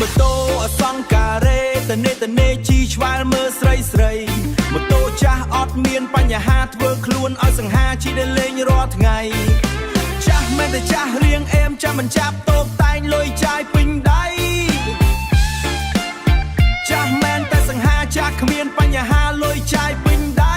ម៉ូតូអសង្ការេតនេជីឆ្វែលមើលស្រីម៉ូតូចាស់អត់មានបញ្ហាធ្វើខ្លួនឲ្យសង្ហាជិះទៅលេងរាល់ថ្ងៃចាស់មិនតែចាស់រៀងអែមចាំមិនចាប់តូបតែងលុយចាយពេញដៃចាស់មិនតែសង្ហាចាស់គ្មានបញ្ហាលុយចាយពេញដៃ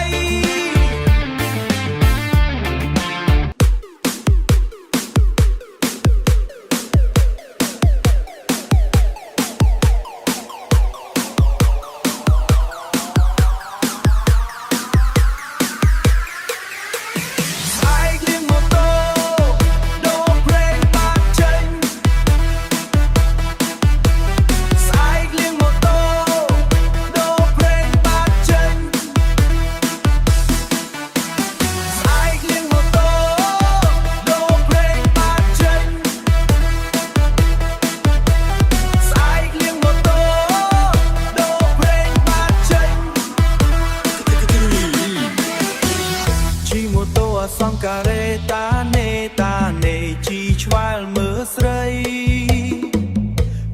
សង្ការេតានេជីឆ្វែលមើលស្រី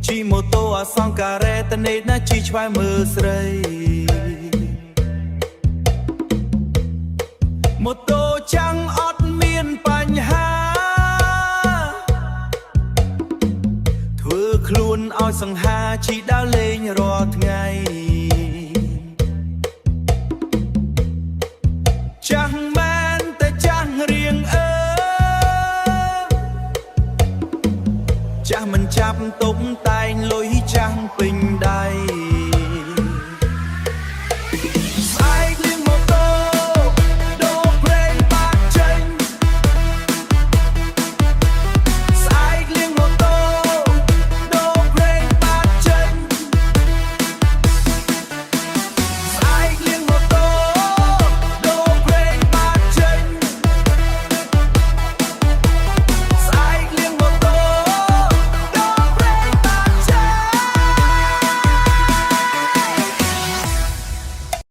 ជីម៉ូតូអសង្ការេតនេណាជីឆ្វែលមើលស្រីម៉ូតូចាំងអត់មានបញ្ហាធ្វើខ្លួនឲ្យសង្ហាជីដើរលេងរាល់ថ្ងៃចាំងចាស់មិនចាប់ទុកតែងលុយចាំងពេញដៃ